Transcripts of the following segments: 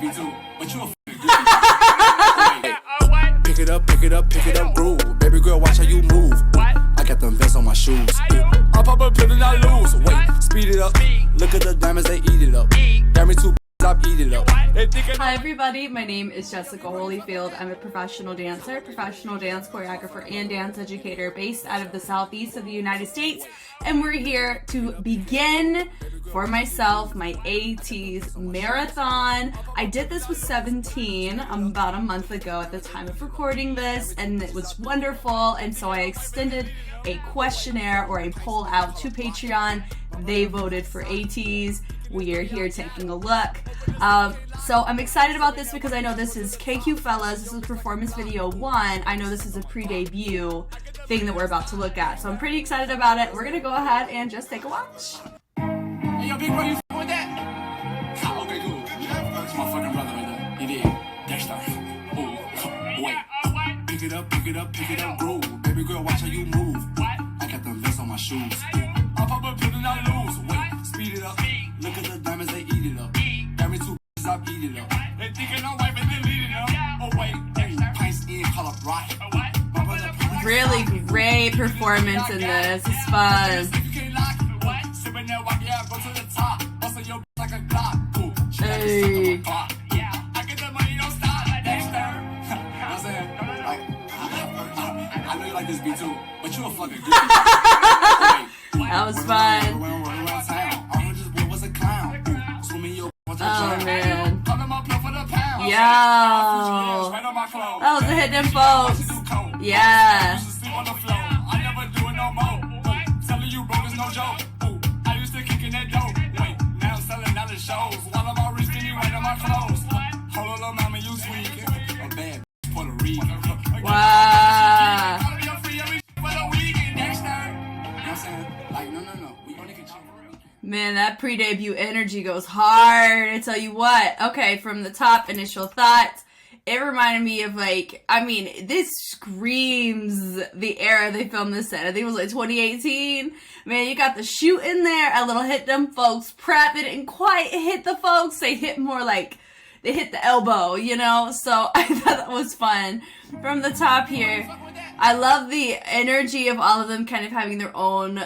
Me too, but you a pick it up, pick it up, pick it up, groove. Baby girl, watch how you move. I got them vests on my shoes. I pop up, put it, I lose. Wait, speed it up. Look at the diamonds, they eat it up. Diamond too, stop, eat it up. Hi everybody, my name is Jessica Holyfield. I'm a professional dancer, professional dance choreographer, and dance educator based out of the southeast of the United States. And we're here to begin for myself my ATEEZ marathon. I did this with 17 about a month ago at the time of recording this, and it was wonderful. And so I extended a questionnaire or a poll out to Patreon. They voted for ATEEZ. We are here taking a look. So I'm excited about this because I know this is KQ Fellaz. This is performance video 1. I know this is a pre-debut thing that we're about to look at. So I'm pretty excited about it. We're gonna go ahead and just take a watch. Hey, yo, big bro, you f***ing with that? Ha, okay, cool. That's my fucking brother right there. He did. Dexter. Ooh, wait. Pick it up, pick it up, pick it up, groove. Baby girl, watch how you move. I got them vests on my shoes. I pop up, put it, I lose. Wait, speed it up. Look at the diamonds, they eat it up. Diamond two, stop, eat it up. They thinking I'm white, but they lead it up. Oh, wait. Pints in, color bright. Really great performance in this. It's fun. Hey. I know you like this beat too, but you a fucking goofy. That was fun. Oh man. Yo. That was a hit them folks. Yeah. Wow. Man, that pre-debut energy goes hard. I tell you what. Okay, from the top, initial thoughts. It reminded me of this screams the era they filmed this in. I think it was like 2018. Man, you got the shoot in there, a little hit them folks prep. It didn't quite hit the folks. They hit more like they hit the elbow, you know? So I thought that was fun. From the top here, I love the energy of all of them kind of having their own,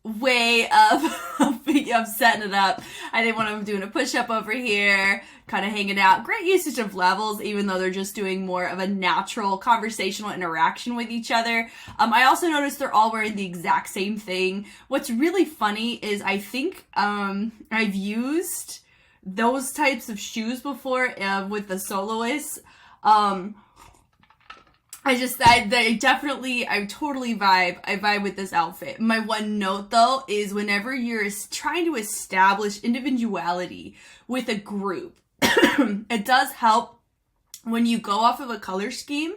way of setting it up. I think one of them doing a push-up over here, kind of hanging out. Great usage of levels, even though they're just doing more of a natural conversational interaction with each other. I also noticed they're all wearing the exact same thing. What's really funny is I think I've used those types of shoes before with the soloists. I totally vibe. I vibe with this outfit. My one note though is whenever you're trying to establish individuality with a group, it does help when you go off of a color scheme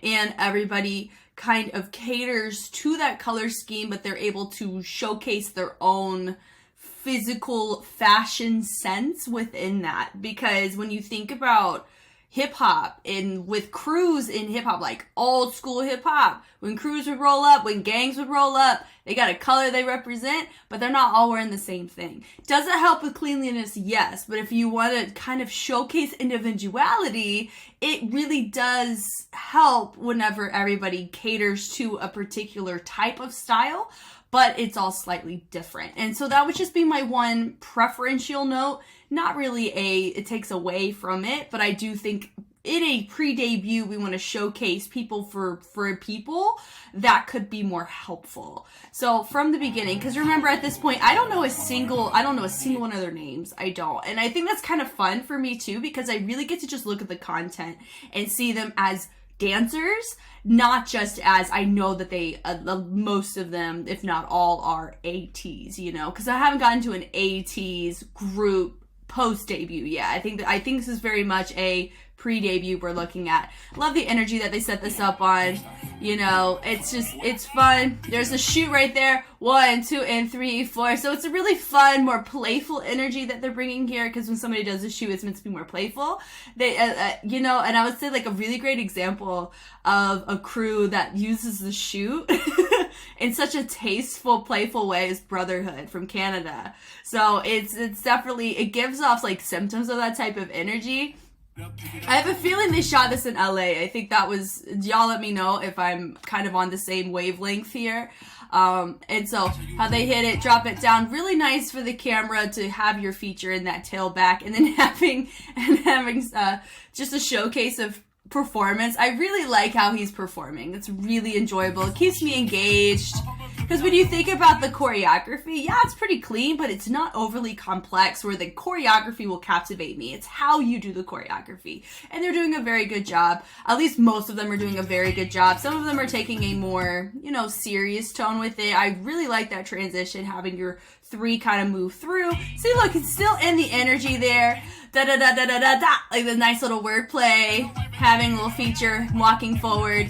and everybody kind of caters to that color scheme, but they're able to showcase their own physical fashion sense within that. Because when you think about hip-hop and with crews in hip-hop, like old school hip-hop, when crews would roll up, when gangs would roll up, they got a color they represent, but they're not all wearing the same thing. Does it help with cleanliness? Yes, but if you want to kind of showcase individuality, it really does help whenever everybody caters to a particular type of style, but it's all slightly different. And so that would just be my one preferential note. Not really it takes away from it, but I do think in a pre-debut, we want to showcase people for people that could be more helpful. So from the beginning, because remember at this point, I don't know a single one of their names. I don't. And I think that's kind of fun for me too, because I really get to just look at the content and see them as dancers, not just as I know that they, most of them, if not all, are ATEEZ, because I haven't gotten to an ATEEZ group post debut yet. I think this is very much a pre-debut we're looking at. Love the energy that they set this up on. You know, it's fun. There's a shoot right there. 1, 2, and 3, 4. So it's a really fun, more playful energy that they're bringing here, because when somebody does a shoot, it's meant to be more playful. They, you know, and I would say like a really great example of a crew that uses the shoot in such a tasteful, playful way is Brotherhood from Canada. So it's definitely, it gives off like symptoms of that type of energy. I have a feeling they shot this in LA. I think that was, y'all let me know if I'm kind of on the same wavelength here. And so how they hit it, drop it down, really nice for the camera to have your feature in that tail back, and then having just a showcase of performance. I really like how he's performing. It's really enjoyable. It keeps me engaged. Because when you think about the choreography, yeah, it's pretty clean, but it's not overly complex where the choreography will captivate me. It's how you do the choreography. And they're doing a very good job. At least most of them are doing a very good job. Some of them are taking a more, you know, serious tone with it. I really like that transition, having your 3 kind of move through. See, look, it's still in the energy there. Da da da da da da da. Like the nice little wordplay, having a little feature, walking forward.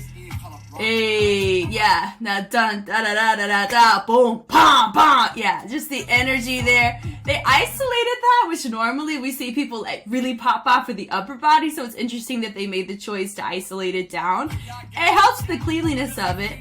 Hey, yeah, now dun da da da da da da, boom, pom pom, yeah, just the energy there. They isolated that, which normally we see people like really pop off with the upper body, so it's interesting that they made the choice to isolate it down. It helps the cleanliness of it.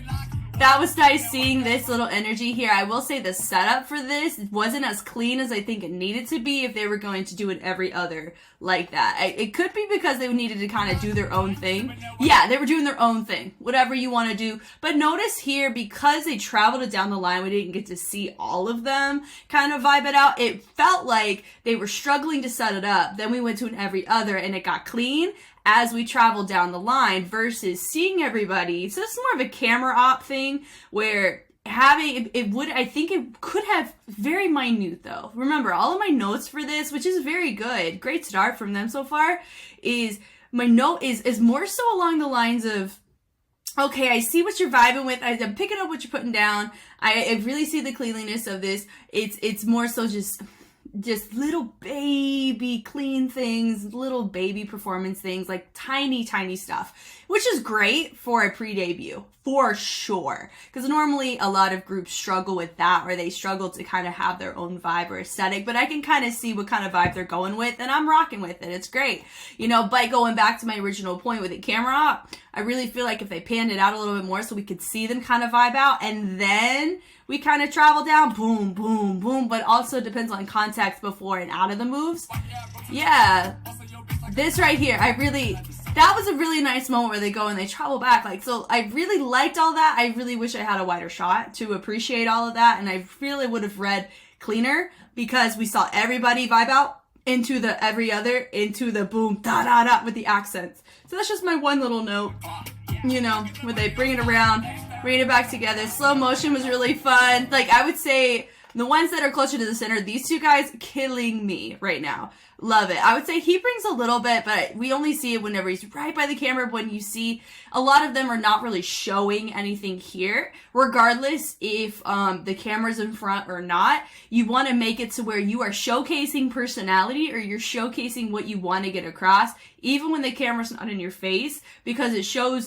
That was nice seeing this little energy here. I will say the setup for this wasn't as clean as I think it needed to be if they were going to do it every other like that. It could be because they needed to kind of do their own thing. Yeah, they were doing their own thing, whatever you want to do. But notice here, because they traveled it down the line, we didn't get to see all of them kind of vibe it out. It felt like they were struggling to set it up. Then we went to an every other and it got clean as we travel down the line versus seeing everybody. So it's more of a camera op thing where having it would, I think it could have very minute though. Remember, all of my notes for this, which is very good, great start from them so far, is my note is more so along the lines of, okay, I see what you're vibing with. I'm picking up what you're putting down. I really see the cleanliness of this. It's more so just little baby clean things, little baby performance things, like tiny stuff, which is great for a pre-debut for sure, because normally a lot of groups struggle with that, or they struggle to kind of have their own vibe or aesthetic, but I can kind of see what kind of vibe they're going with, and I'm rocking with it. It's great, you know. But going back to my original point with the camera op, I really feel like if they panned it out a little bit more so we could see them kind of vibe out, and then we kind of travel down, boom, boom, boom, but also depends on context before and out of the moves. Yeah, this right here, that was a really nice moment where they go and they travel back. Like, so I really liked all that. I really wish I had a wider shot to appreciate all of that, and I really would have read cleaner, because we saw everybody vibe out into the every other, into the boom, da da da with the accents. So that's just my one little note, you know, where they bring it around, bring it back together. Slow motion was really fun. Like, I would say the ones that are closer to the center, these 2 guys killing me right now. Love it. I would say he brings a little bit, but we only see it whenever he's right by the camera. When you see a lot of them are not really showing anything here, regardless if the camera's in front or not. You want to make it to where you are showcasing personality, or you're showcasing what you want to get across, even when the camera's not in your face, because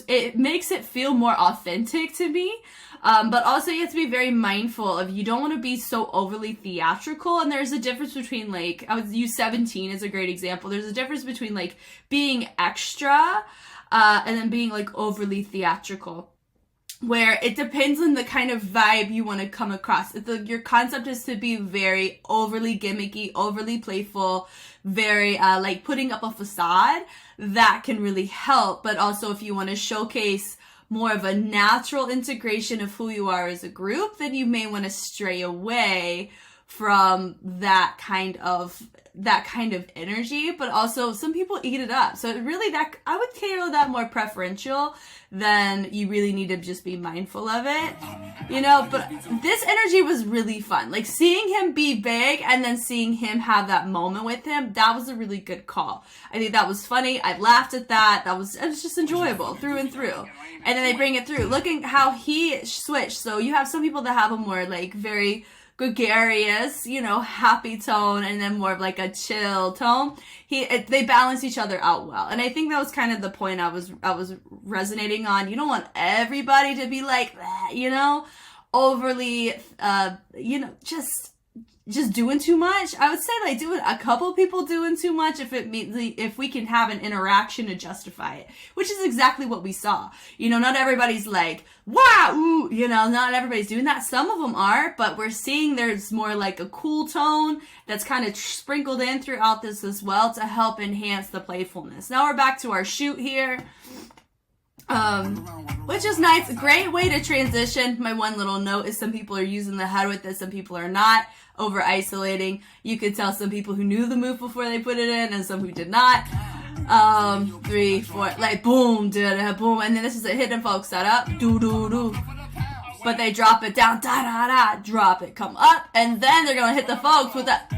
it makes it feel more authentic to me. But also you have to be very mindful of, you don't want to be so overly theatrical. And there's a difference between, like, I would use 17 as a great example. There's a difference between like being extra and then being like overly theatrical, where it depends on the kind of vibe you want to come across. If your concept is to be very overly gimmicky, overly playful, very like putting up a facade, that can really help. But also if you want to showcase more of a natural integration of who you are as a group, then you may want to stray away from that kind of energy. But also some people eat it up, so really that I would tailor that more preferential than you really need to just be mindful of it, you know. But this energy was really fun, like seeing him be big and then seeing him have that moment with him. That was a really good call. I think that was funny. I laughed at that. It was just enjoyable through and through. And then they bring it through, looking how he switched. So you have some people that have a more like very gregarious, you know, happy tone, and then more of like a chill tone. They balance each other out well. And I think that was kind of the point I was resonating on. You don't want everybody to be like that, you know, overly, you know, just doing too much. I would say like a couple people doing too much if we can have an interaction to justify it, which is exactly what we saw. You know, not everybody's like, wow, ooh, you know, not everybody's doing that. Some of them are, but we're seeing there's more like a cool tone that's kind of sprinkled in throughout this as well to help enhance the playfulness. Now we're back to our shoot here. Which is nice. Great way to transition. My one little note is some people are using the head with this, some people are not. Over isolating. You could tell some people who knew the move before they put it in and some who did not. 3, 4, like boom, boom, and then this is a hidden folk setup. Do do do. But they drop it down, da da da, drop it, come up, and then they're gonna hit the folks with that.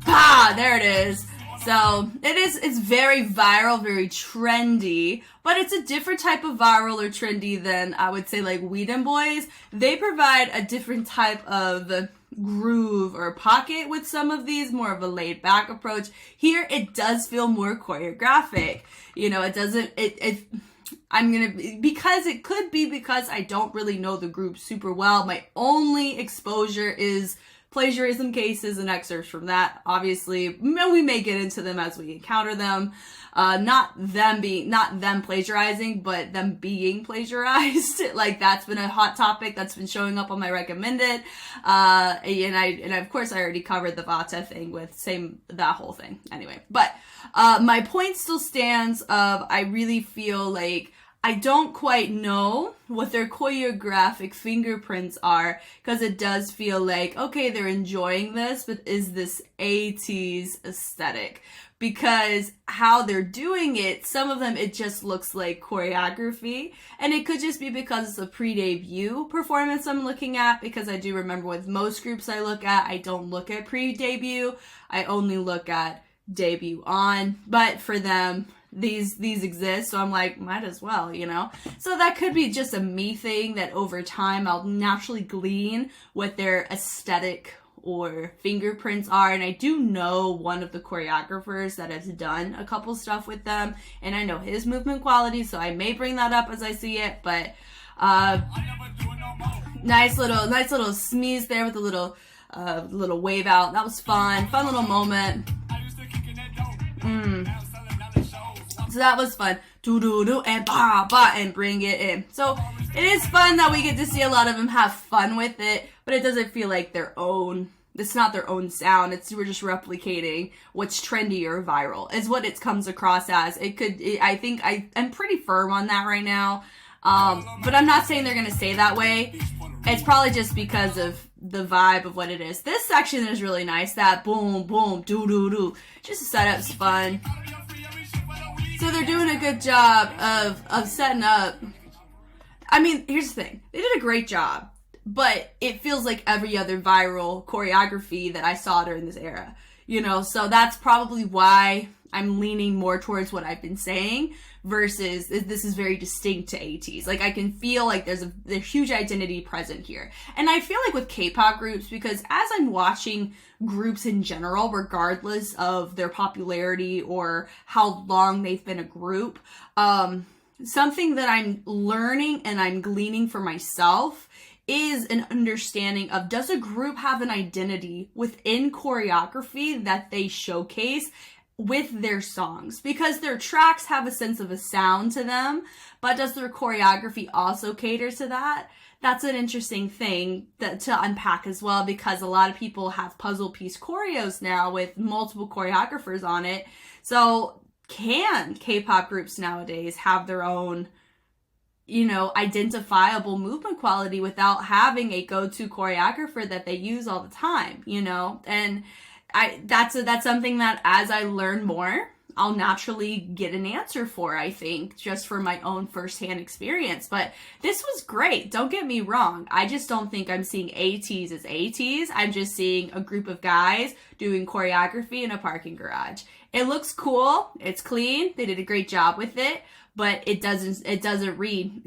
Ah, there it is. So it's very viral, very trendy, but it's a different type of viral or trendy than I would say like Whedon Boys. They provide a different type of groove or pocket with some of these, more of a laid back approach. Here it does feel more choreographic. You know, it doesn't, because it could be because I don't really know the group super well. My only exposure is plagiarism cases and excerpts from that. Obviously, we may get into them as we encounter them. Not them plagiarizing, but them being plagiarized. Like that's been a hot topic that's been showing up on my recommended. And of course I already covered the Vata thing with that whole thing. Anyway, but my point still stands of I really feel like I don't quite know what their choreographic fingerprints are, because it does feel like, okay, they're enjoying this, but is this ATEEZ aesthetic? Because how they're doing it, some of them, it just looks like choreography. And it could just be because it's a pre-debut performance I'm looking at, because I do remember with most groups I look at, I don't look at pre-debut. I only look at debut on. But for them, these exist, so I'm like, might as well, you know? So that could be just a me thing that over time I'll naturally glean what their aesthetic or fingerprints are. And I do know one of the choreographers that has done a couple stuff with them, and I know his movement quality, so I may bring that up as I see it. But nice little sneeze there with a little wave out. That was fun little moment. So that was fun. Do do do and ba ba and bring it in. So it is fun that we get to see a lot of them have fun with it, but it doesn't feel like their own. It's not their own sound. We're just replicating what's trendy or viral is what it comes across as. I think I'm pretty firm on that right now. But I'm not saying they're gonna stay that way. It's probably just because of the vibe of what it is. This section is really nice. That boom boom do do do. Just the setup's fun. So they're doing a good job of setting up. I mean, here's the thing. They did a great job, but it feels like every other viral choreography that I saw during this era. You know, so that's probably why I'm leaning more towards what I've been saying versus this is very distinct to ATEEZ. Like I can feel like there's a huge identity present here. And I feel like with K-pop groups, because as I'm watching groups in general, regardless of their popularity or how long they've been a group, something that I'm learning and I'm gleaning for myself is an understanding of, does a group have an identity within choreography that they showcase with their songs? Because their tracks have a sense of a sound to them, but does their choreography also cater to that? That's an interesting thing to unpack as well, because a lot of people have puzzle piece choreos now with multiple choreographers on it. So can K-pop groups nowadays have their own, you know, identifiable movement quality without having a go-to choreographer that they use all the time, you know? And that's something that as I learn more, I'll naturally get an answer for, I think, just for my own firsthand experience. But this was great. Don't get me wrong. I just don't think I'm seeing ATEEZ as ATEEZ. I'm just seeing a group of guys doing choreography in a parking garage. It looks cool. It's clean. They did a great job with it, but it doesn't read,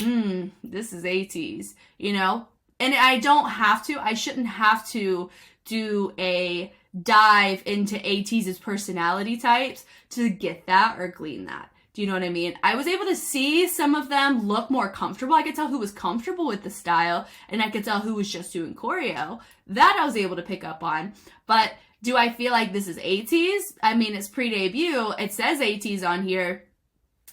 this is ATEEZ, you know? And I don't have to, I shouldn't have to do a dive into ATEEZ's personality types to get that or glean that. Do you know what I mean? I was able to see some of them look more comfortable. I could tell who was comfortable with the style, and I could tell who was just doing choreo. That I was able to pick up on. But do I feel like this is ATEEZ? I mean, it's pre-debut. It says ATEEZ on here.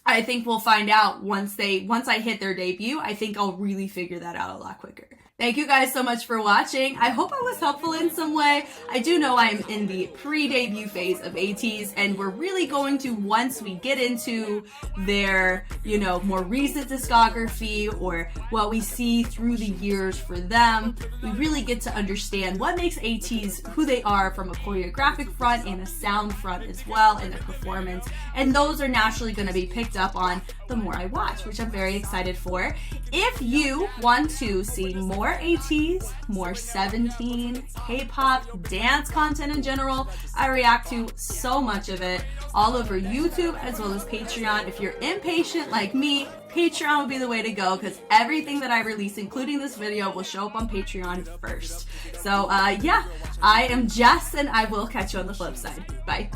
I think we'll find out once I hit their debut. I think I'll really figure that out a lot quicker. Thank you guys so much for watching. I hope I was helpful in some way. I do know I'm in the pre-debut phase of ATEEZ, and we're really going to, once we get into their, you know, more recent discography or what we see through the years for them, we really get to understand what makes ATEEZ who they are from a choreographic front and a sound front as well, and a performance. And those are naturally going to be picked up on the more I watch, which I'm very excited for. If you want to see more ATEEZ, more 17, K-pop, dance content in general, I react to so much of it all over YouTube as well as Patreon. If you're impatient like me, Patreon will be the way to go, because everything that I release, including this video, will show up on Patreon first. So yeah, I am Jess, and I will catch you on the flip side. Bye.